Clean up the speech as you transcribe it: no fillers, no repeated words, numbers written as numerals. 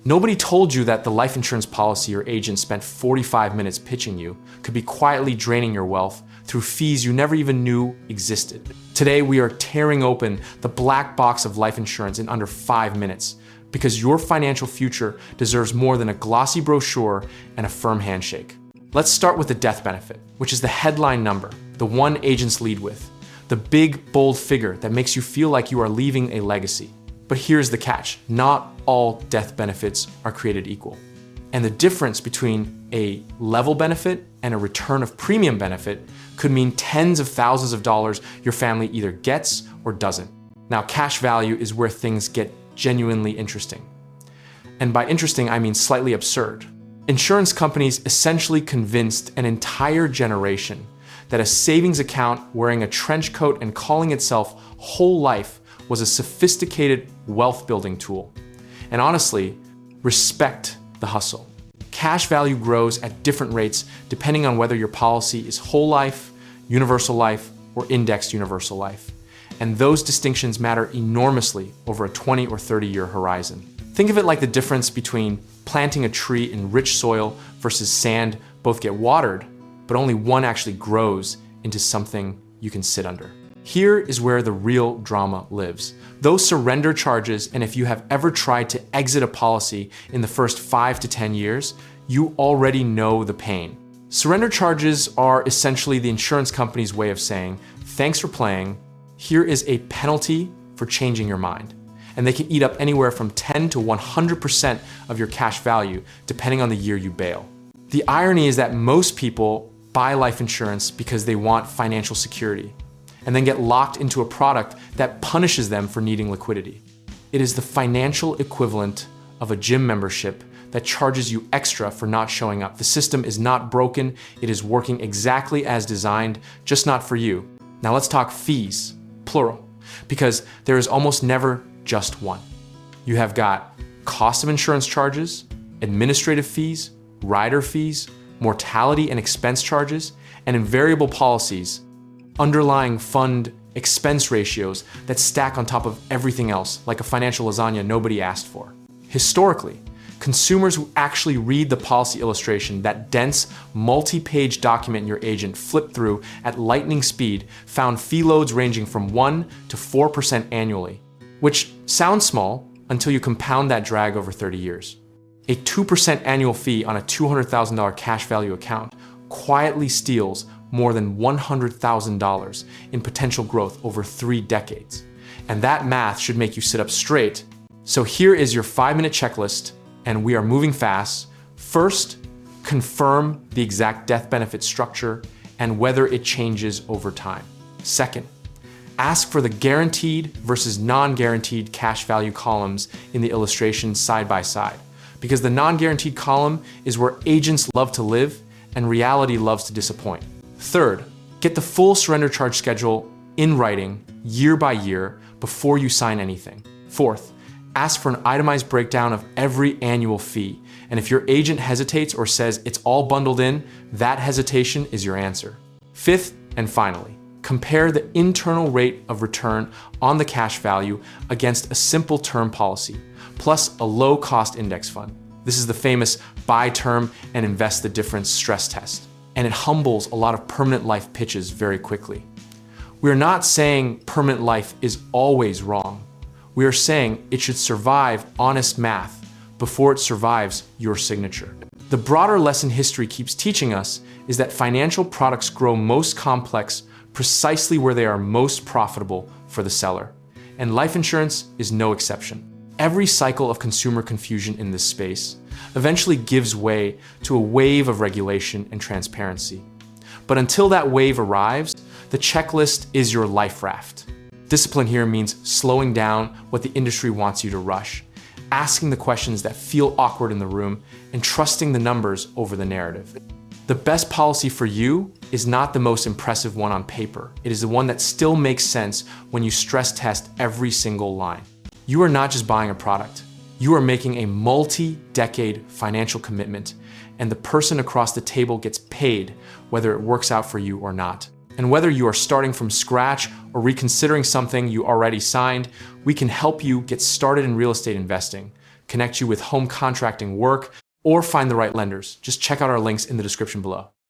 Nobody told you that the life insurance policy your agent spent 45 minutes pitching you could be quietly draining your wealth through fees you never even knew existed. Today, we are tearing open the black box of life insurance in under 5 minutes because your financial future deserves more than a glossy brochure and a firm handshake. Let's start with the death benefit, which is the headline number, the one agents lead with, the big, bold figure that makes you feel like you are leaving a legacy. But here's the catch, not all death benefits are created equal. And the difference between a level benefit and a return of premium benefit could mean tens of thousands of dollars your family either gets or doesn't. Now, cash value is where things get genuinely interesting. And by interesting, I mean slightly absurd. Insurance companies essentially convinced an entire generation that a savings account wearing a trench coat and calling itself Whole Life was a sophisticated wealth building tool. And honestly, respect the hustle. Cash value grows at different rates depending on whether your policy is whole life, universal life, or indexed universal life. And those distinctions matter enormously over a 20 or 30-year horizon. Think of it like the difference between planting a tree in rich soil versus sand. Both get watered, but only one actually grows into something you can sit under. Here is where the real drama lives. Those surrender charges, and if you have ever tried to exit a policy in the first 5 to 10 years, you already know the pain. Surrender charges are essentially the insurance company's way of saying, thanks for playing, here is a penalty for changing your mind. And they can eat up anywhere from 10 to 100% of your cash value, depending on the year you bail. The irony is that most people buy life insurance because they want financial security, and then get locked into a product that punishes them for needing liquidity. It is the financial equivalent of a gym membership that charges you extra for not showing up. The system is not broken, it is working exactly as designed, just not for you. Now let's talk fees, plural, because there is almost never just one. You have got cost of insurance charges, administrative fees, rider fees, mortality and expense charges, and in variable policies, underlying fund expense ratios that stack on top of everything else, like a financial lasagna nobody asked for. Historically, consumers who actually read the policy illustration, that dense, multi-page document your agent flipped through at lightning speed, found fee loads ranging from 1% to 4% annually, which sounds small until you compound that drag over 30 years. A 2% annual fee on a $200,000 cash value account quietly steals more than $100,000 in potential growth over 3 decades. And that math should make you sit up straight. So here is your 5-minute checklist, and we are moving fast. First, confirm the exact death benefit structure and whether it changes over time. Second, ask for the guaranteed versus non-guaranteed cash value columns in the illustration side by side, because the non-guaranteed column is where agents love to live and reality loves to disappoint. Third, get the full surrender charge schedule in writing year by year before you sign anything. Fourth, ask for an itemized breakdown of every annual fee. And if your agent hesitates or says it's all bundled in, that hesitation is your answer. Fifth, and finally, compare the internal rate of return on the cash value against a simple term policy, plus a low-cost index fund. This is the famous buy term and invest the difference stress test. And it humbles a lot of permanent life pitches very quickly. We're not saying permanent life is always wrong. We are saying it should survive honest math before it survives your signature. The broader lesson history keeps teaching us is that financial products grow most complex precisely where they are most profitable for the seller. And life insurance is no exception. Every cycle of consumer confusion in this space eventually gives way to a wave of regulation and transparency. But until that wave arrives, the checklist is your life raft. Discipline here means slowing down what the industry wants you to rush, asking the questions that feel awkward in the room, and trusting the numbers over the narrative. The best policy for you is not the most impressive one on paper. It is the one that still makes sense when you stress test every single line. You are not just buying a product. You are making a multi-decade financial commitment, and the person across the table gets paid whether it works out for you or not. And whether you are starting from scratch or reconsidering something you already signed, we can help you get started in real estate investing, connect you with home contracting work, or find the right lenders. Just check out our links in the description below.